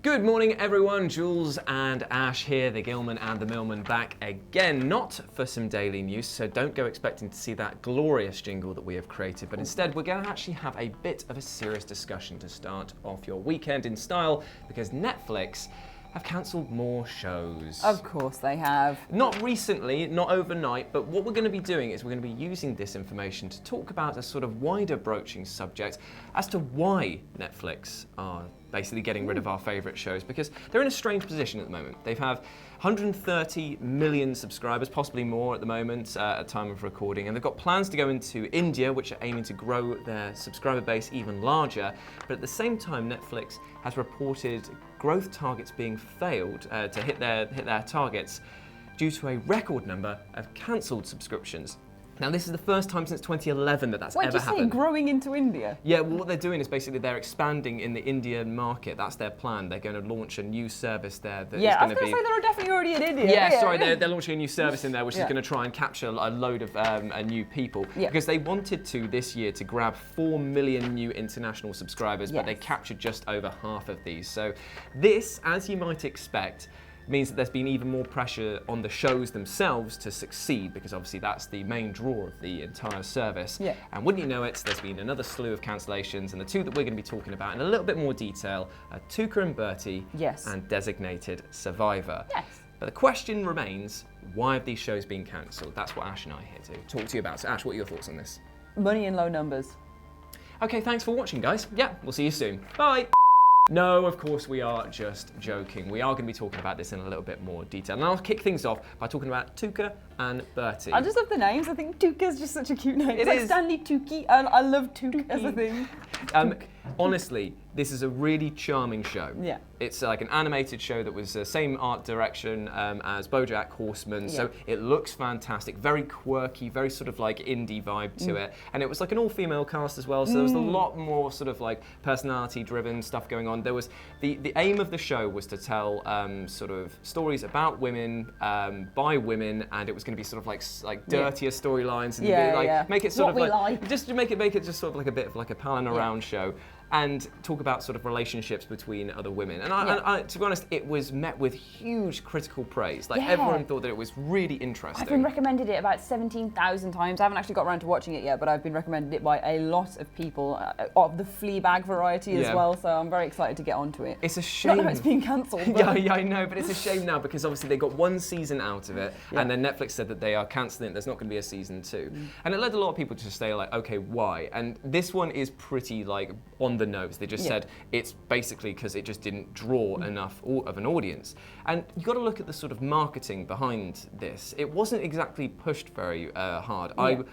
Good morning, everyone. Jules and Ash here, the Gilman and the Millman back again. Not for some daily news, so don't go expecting to see that glorious jingle that we have created, but instead we're going to actually have a bit of a serious discussion to start off your weekend in style, because Netflix have cancelled more shows. Of course they have. Not recently, not overnight, but what we're going to be doing is we're going to be using this information to talk about a sort of wider broaching subject as to why Netflix are basically getting rid of our favourite shows, because they're in a strange position at the moment. They have 130 million subscribers, possibly more at the moment at time of recording, and they've got plans to go into India, which are aiming to grow their subscriber base even larger. But at the same time, Netflix has reported growth targets being failed to hit their targets due to a record number of cancelled subscriptions. Now, this is the first time since 2011 that that's ever happened. Wait, you say growing into India? Yeah, well, what they're doing is basically they're expanding in the Indian market. That's their plan. They're going to launch a new service there that is going to be... I was going to say they're definitely already in India. Yeah, sorry, they're launching a new service in there which is going to try and capture a load of new people. Yeah. Because they wanted to, this year, to grab 4 million new international subscribers, but they captured just over half of these. So this, as you might expect, means that there's been even more pressure on the shows themselves to succeed, because obviously that's the main draw of the entire service. Yeah. And wouldn't you know it, there's been another slew of cancellations, and the two that we're going to be talking about in a little bit more detail are Tuca and Bertie and Designated Survivor. Yes. But the question remains, why have these shows been cancelled? That's what Ash and I are here to talk to you about. So Ash, what are your thoughts on this? Money in low numbers. Okay, thanks for watching, guys. Yeah, we'll see you soon. Bye. No, of course we are just joking. We are going to be talking about this in a little bit more detail. And I'll kick things off by talking about Tuca and Bertie. I just love the names. I think Tuca's just such a cute name. It's like Stanley Tucci. I love Tuca as a thing. Honestly, this is a really charming show. Yeah. It's like an animated show that was the same art direction as BoJack Horseman, so it looks fantastic, very quirky, very sort of like indie vibe to it, and it was like an all-female cast as well, so there was a lot more sort of like personality-driven stuff going on. There was the aim of the show was to tell sort of stories about women by women, and it was going to be sort of like dirtier storylines and make it sort just make it just sort of like a bit of like a palling around show, and talk about sort of relationships between other women. And I, to be honest, it was met with huge critical praise. Like everyone thought that it was really interesting. I've been recommended it about 17,000 times. I haven't actually got around to watching it yet, but I've been recommended it by a lot of people of the Fleabag variety as well. So I'm very excited to get onto it. It's a shame. Not that it's been cancelled. Yeah, I know, but it's a shame now because obviously they got one season out of it, and then Netflix said that they are cancelling it. There's not going to be a season 2, and it led a lot of people to say like, okay, why? And this one is pretty like on the nose. They just said it's basically because it just didn't draw enough of an audience. And you got to look at the sort of marketing behind this. It wasn't exactly pushed very hard.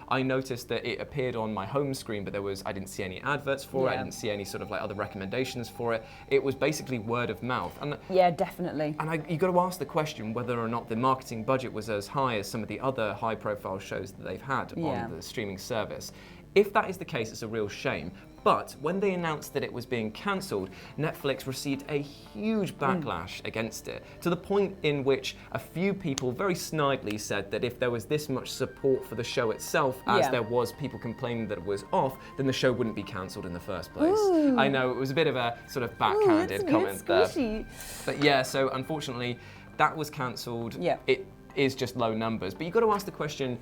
I noticed that it appeared on my home screen, but I didn't see any adverts for it. I didn't see any sort of like other recommendations for it. It was basically word of mouth. And yeah, definitely. And you got to ask the question whether or not the marketing budget was as high as some of the other high-profile shows that they've had on the streaming service. If that is the case, it's a real shame. But when they announced that it was being cancelled, Netflix received a huge backlash against it, to the point in which a few people very snidely said that if there was this much support for the show itself as there was people complaining that it was off, then the show wouldn't be cancelled in the first place. Ooh. I know, it was a bit of a sort of backhanded comment there. But yeah, so unfortunately, that was cancelled. Yeah. It is just low numbers. But you've got to ask the question,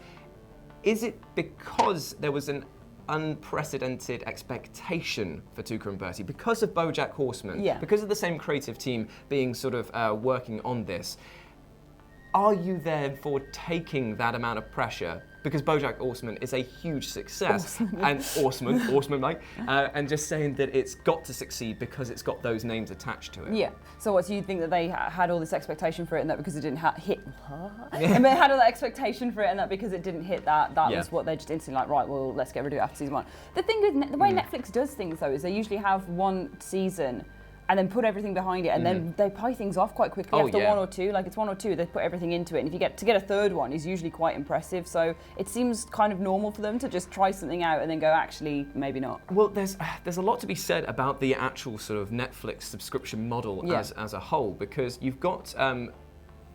is it because there was an unprecedented expectation for Tuca and Bertie because of BoJack Horseman, because of the same creative team being sort of working on this? Are you therefore taking that amount of pressure because BoJack Horseman is a huge success and and just saying that it's got to succeed because it's got those names attached to it? Yeah. So what, do you think that they had all this expectation for it and that because it didn't hit, and they had all that expectation for it and that because it didn't hit that was what they just instantly like, right, well, let's get rid of it after season 1. The thing with the way Netflix does things though is they usually have one season and then put everything behind it, and then they pie things off quite quickly after 1 or 2. Like it's 1 or 2, they put everything into it, and if you get a third one, is usually quite impressive. So it seems kind of normal for them to just try something out and then go, actually, maybe not. Well, there's a lot to be said about the actual sort of Netflix subscription model as a whole, because you've got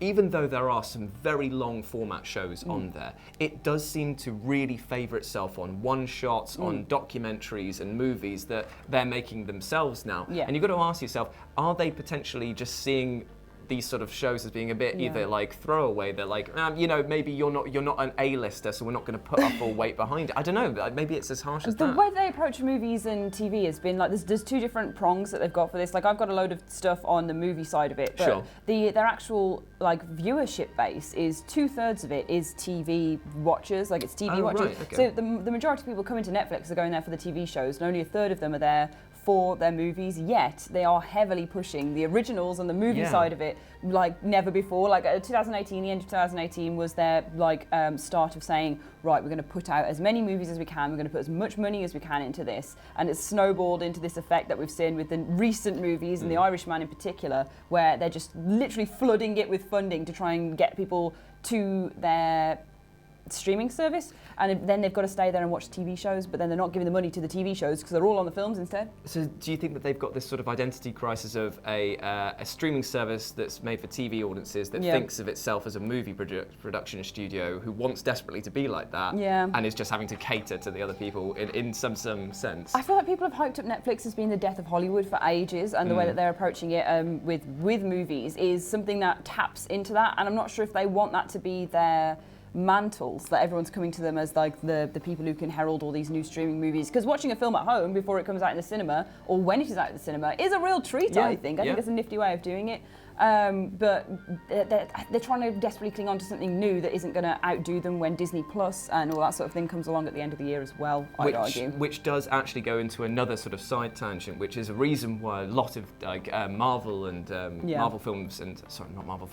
even though there are some very long format shows on there, it does seem to really favour itself on one-shots, on documentaries and movies that they're making themselves now. Yeah. And you've got to ask yourself, are they potentially just seeing these sort of shows as being a bit either like throwaway? They're like, you know, maybe you're not an A-lister, so we're not going to put our full weight behind it. I don't know. Maybe it's as harsh as the that. way they approach movies and TV has been like there's two different prongs that they've got for this. Like I've got a load of stuff on the movie side of it, but their actual like viewership base is 2/3 of it is TV watchers. Like it's TV watchers. Right, okay. So the majority of people coming to Netflix are going there for the TV shows, and only 1/3 of them are there for their movies, yet they are heavily pushing the originals and the movie side of it like never before. Like 2018, the end of 2018 was their like start of saying, right, we're going to put out as many movies as we can, we're going to put as much money as we can into this, and it's snowballed into this effect that we've seen with the recent movies and The Irishman in particular, where they're just literally flooding it with funding to try and get people to their streaming service, and then they've got to stay there and watch TV shows, but then they're not giving the money to the TV shows because they're all on the films instead. So do you think that they've got this sort of identity crisis of a streaming service that's made for TV audiences that thinks of itself as a movie production studio who wants desperately to be like that and is just having to cater to the other people in some sense? I feel like people have hyped up Netflix as being the death of Hollywood for ages, and the way that they're approaching it with movies is something that taps into that, and I'm not sure if they want that to be their mantles, that everyone's coming to them as like the people who can herald all these new streaming movies, because watching a film at home before it comes out in the cinema or when it is out in the cinema is a real treat. I think it's a nifty way of doing it, but they're trying to desperately cling on to something new that isn't going to outdo them when Disney Plus and all that sort of thing comes along at the end of the year as well, I'd argue. Which does actually go into another sort of side tangent, which is a reason why a lot of like Marvel and Marvel films and Marvel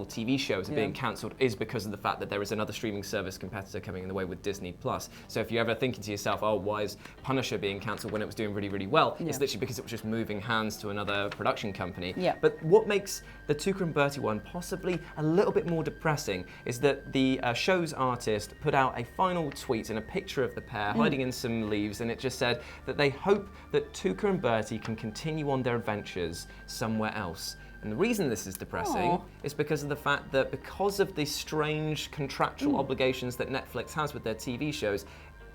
TV shows are being cancelled, is because of the fact that there is another streaming service competitor coming in the way with Disney Plus. So if you're ever thinking to yourself, oh, why is Punisher being cancelled when it was doing really, really well? It's literally because it was just moving hands to another production company. But what makes the Tuca and Bertie one possibly a little bit more depressing is that the show's artist put out a final tweet and a picture of the pair hiding in some leaves, and it just said that they hope that Tuca and Bertie can continue on their adventures somewhere else. And the reason this is depressing is because of the fact that because of the strange contractual obligations that Netflix has with their TV shows,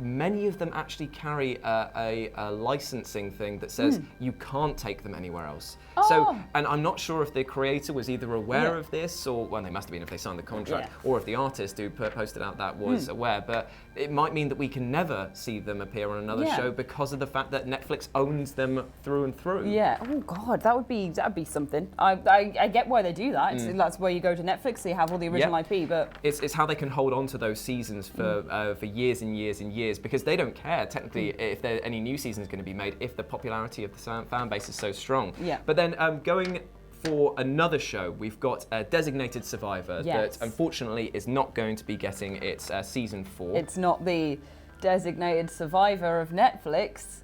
many of them actually carry a licensing thing that says you can't take them anywhere else. So, and I'm not sure if the creator was either aware of this, or, well, they must have been if they signed the contract, or if the artist who posted out that was aware, but it might mean that we can never see them appear on another show because of the fact that Netflix owns them through and through. Yeah, oh God, that'd be something. I get why they do that. That's where you go to Netflix, so you have all the original IP, but... It's how they can hold on to those seasons for years and years and years, because they don't care, technically, if there any new season is going to be made, if the popularity of the fan base is so strong. But then going for another show, we've got a Designated Survivor that unfortunately is not going to be getting its season 4. It's not the Designated Survivor of Netflix.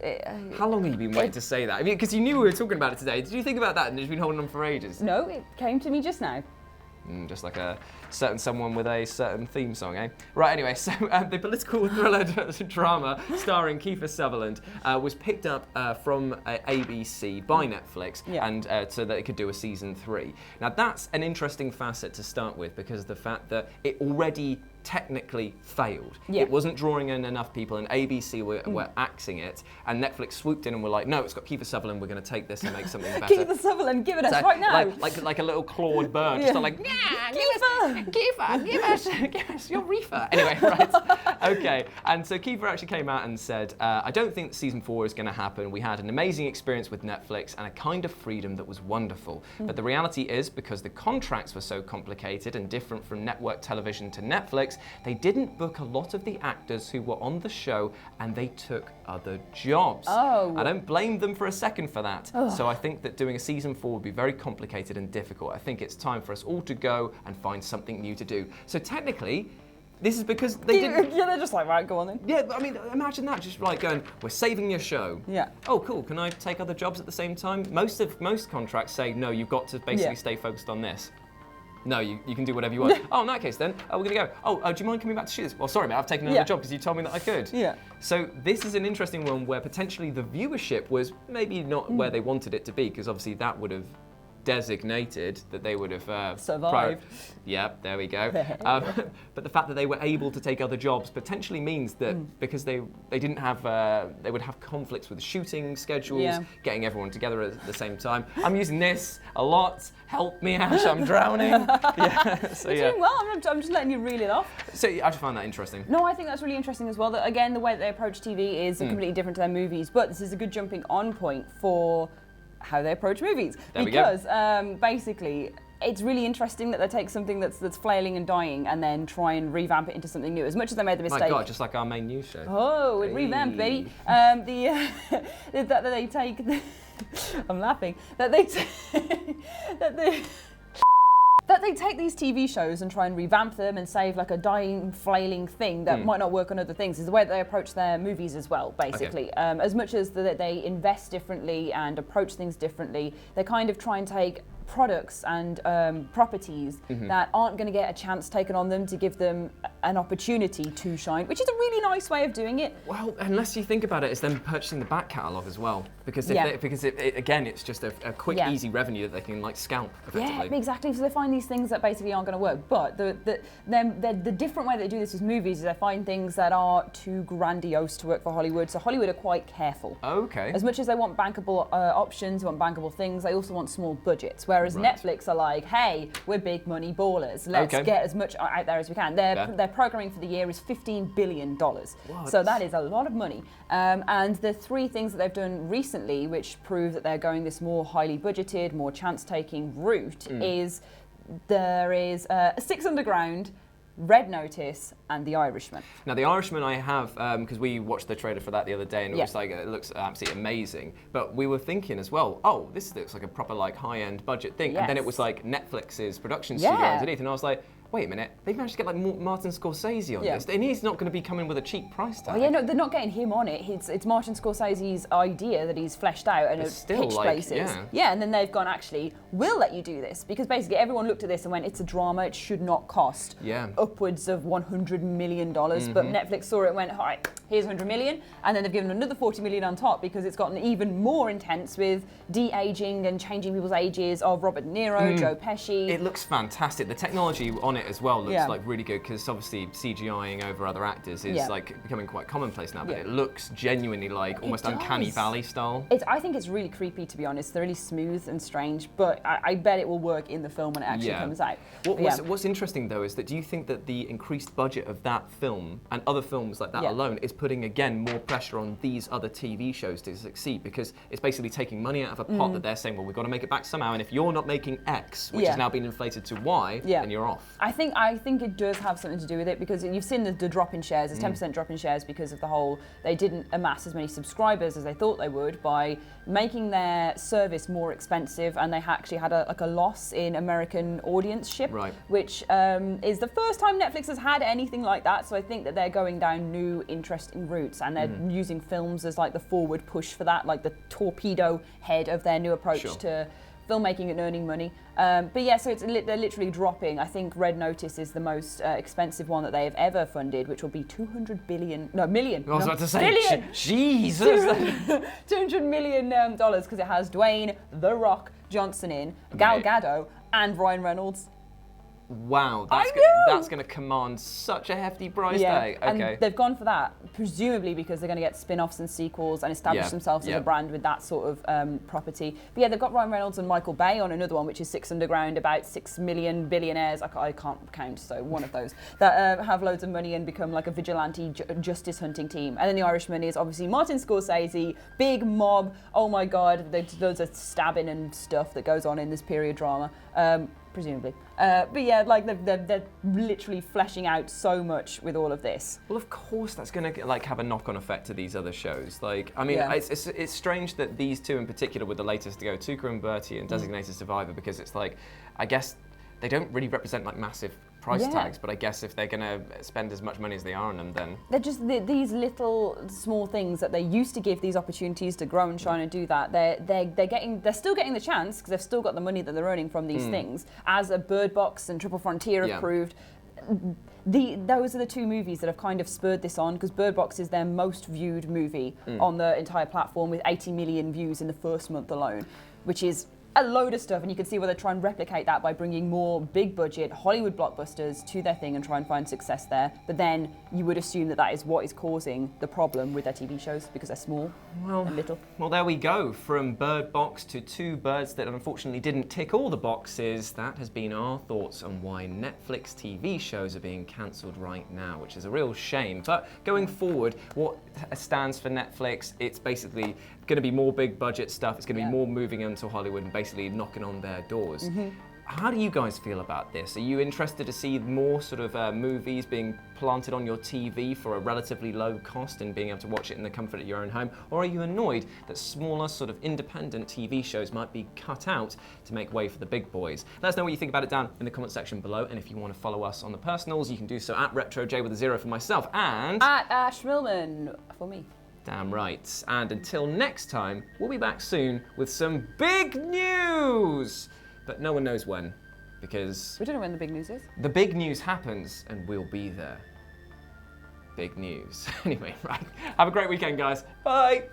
How long have you been waiting to say that? I mean, because you knew we were talking about it today. Did you think about that and you've been holding on for ages? No, it came to me just now. Just like a certain someone with a certain theme song, eh? Right, anyway, so the political thriller drama starring Kiefer Sutherland was picked up from ABC by Netflix, and so that it could do a season 3. Now that's an interesting facet to start with, because of the fact that it already technically failed. It wasn't drawing in enough people, and ABC were axing it, and Netflix swooped in and were like, no, it's got Kiefer Sutherland, we're going to take this and make something better. Kiefer Sutherland, give it us right now. Like a little clawed bird, just like, Kiefer, give us your reefer. Anyway, right, okay. And so Kiefer actually came out and said, I don't think season 4 is going to happen. We had an amazing experience with Netflix and a kind of freedom that was wonderful. But the reality is, because the contracts were so complicated and different from network television to Netflix, they didn't book a lot of the actors who were on the show, and they took other jobs. I don't blame them for a second for that. So I think that doing a season 4 would be very complicated and difficult. I think it's time for us all to go and find something new to do. So technically, this is because they didn't... Yeah, they're just like, right, go on then. Yeah, I mean, imagine that, just like going, we're saving your show. Yeah. Oh, cool, can I take other jobs at the same time? Most contracts say, no, you've got to basically stay focused on this. No, you can do whatever you want. Oh, in that case then, we're going to go. Oh, do you mind coming back to shoot this? Well, sorry, mate, I've taken another job because you told me that I could. So this is an interesting one where potentially the viewership was maybe not where they wanted it to be, because obviously that would have designated that they would have survived. Yep, there we go. But the fact that they were able to take other jobs potentially means that because they didn't have, they would have conflicts with shooting schedules, getting everyone together at the same time. I'm using this a lot. Help me, Ash, I'm drowning. You're doing well. I'm just letting you reel it off. So I just find that interesting. No, I think that's really interesting as well. That again, the way that they approach TV is completely different to their movies. But this is a good jumping on point for how they approach movies. Because basically, it's really interesting that they take something that's flailing and dying and then try and revamp it into something new. As much as they made the mistake. My God, just like our main news show. Oh, it revamped, baby. That they take. I'm laughing. That they take these TV shows and try and revamp them and save like a dying, flailing thing that might not work on other things is the way that they approach their movies as well, basically. Okay. As much as that they invest differently and approach things differently, they kind of try and take products and properties that aren't going to get a chance taken on them to give them an opportunity to shine, which is a really nice way of doing it. Well, unless you think about it, it's them purchasing the back catalogue as well, because again, it's just a quick, easy revenue that they can like scalp effectively. Yeah, exactly. So they find these things that basically aren't going to work. But the different way they do this with movies is they find things that are too grandiose to work for Hollywood. So Hollywood are quite careful. Okay. As much as they want bankable options, want bankable things, they also want small budgets. Whereas Netflix are like, hey, we're big money ballers. Let's get as much out there as we can. Their programming for the year is $15 billion. What? So that is a lot of money. And the three things that they've done recently, which prove that they're going this more highly budgeted, more chance-taking route, is there is Six Underground, Red Notice, and The Irishman. Now, The Irishman I have, because we watched the trailer for that the other day, and it was like, it looks absolutely amazing. But we were thinking as well, oh, this looks like a proper like high-end budget thing. And then it was like Netflix's production studio underneath, and I was like, wait a minute, they've managed to get like Martin Scorsese on this, and he's not going to be coming with a cheap price tag. Oh yeah, no, they're not getting him on it. It's Martin Scorsese's idea that he's fleshed out and it's pitched places. And then they've gone, actually, we'll let you do this, because basically everyone looked at this and went, it's a drama, it should not cost upwards of $100 million. But Netflix saw it and went, all right, here's $100 million, and then they've given another $40 million on top because it's gotten even more intense with de-aging and changing people's ages of Robert De Niro, Joe Pesci. It looks fantastic. The technology on it as well looks like really good, because obviously CGIing over other actors is like becoming quite commonplace now, but it looks genuinely like almost Uncanny Valley style. I think it's really creepy, to be honest. They're really smooth and strange, but I bet it will work in the film when it actually comes out. What's interesting though is that, do you think that the increased budget of that film and other films like that alone is putting again more pressure on these other TV shows to succeed, because it's basically taking money out of a pot that they're saying, well, we've got to make it back somehow, and if you're not making X, which has now been inflated to Y, then you're off. I think it does have something to do with it, because you've seen the drop in shares. There's 10% drop in shares because of the whole, they didn't amass as many subscribers as they thought they would by making their service more expensive, and they actually had a loss in American audienceship, which is the first time Netflix has had anything like that. So I think that they're going down new interesting routes, and they're using films as like the forward push for that, like the torpedo head of their new approach to filmmaking and earning money. But yeah, so they're literally dropping. I think Red Notice is the most expensive one that they have ever funded, which will be million. I was about to say, billion. Jesus! $200 million, because it has Dwayne "The Rock" Johnson in, Gal Gadot, and Ryan Reynolds. Wow, that's going to command such a hefty price tag. Okay. And they've gone for that, presumably because they're going to get spin-offs and sequels and establish themselves as a brand with that sort of property. But yeah, they've got Ryan Reynolds and Michael Bay on another one, which is Six Underground, about 6 million billionaires, I can't count, so one of those, that have loads of money and become like a vigilante justice hunting team. And then The Irishman is obviously Martin Scorsese, big mob, oh my God, there's loads of stabbing and stuff that goes on in this period drama. Presumably. But yeah, like they're literally fleshing out so much with all of this. Well, of course that's going to like have a knock-on effect to these other shows. Like, I mean, it's strange that these two in particular were the latest to go, Tuca and Bertie and Designated Survivor, because it's like, I guess they don't really represent like massive price tags, but I guess if they're going to spend as much money as they are on them, then they're just these little small things that they used to give these opportunities to grow and shine and do that. They're still getting the chance, because they've still got the money that they're earning from these things, as a Bird Box and Triple Frontier have proved. Those are the two movies that have kind of spurred this on, because Bird Box is their most viewed movie on the entire platform, with 80 million views in the first month alone, which is a load of stuff, and you can see where they try and replicate that by bringing more big budget Hollywood blockbusters to their thing and try and find success there. But then you would assume that that is what is causing the problem with their TV shows because they're small and little. Well, there we go. From Bird Box to two birds that unfortunately didn't tick all the boxes. That has been our thoughts on why Netflix TV shows are being cancelled right now, which is a real shame. But going forward, what stands for Netflix? It's basically going to be more big budget stuff. It's going to be more moving into Hollywood and basically knocking on their doors. How do you guys feel about this? Are you interested to see more sort of movies being planted on your TV for a relatively low cost and being able to watch it in the comfort of your own home? Or are you annoyed that smaller sort of independent TV shows might be cut out to make way for the big boys? Let us know what you think about it down in the comment section below. And if you want to follow us on the personals, you can do so at RetroJ with a 0 for myself and at Ash Millman for me. Damn right. And until next time, we'll be back soon with some big news. But no one knows when, because we don't know when the big news is. The big news happens and we'll be there. Big news. Anyway, right. Have a great weekend, guys. Bye.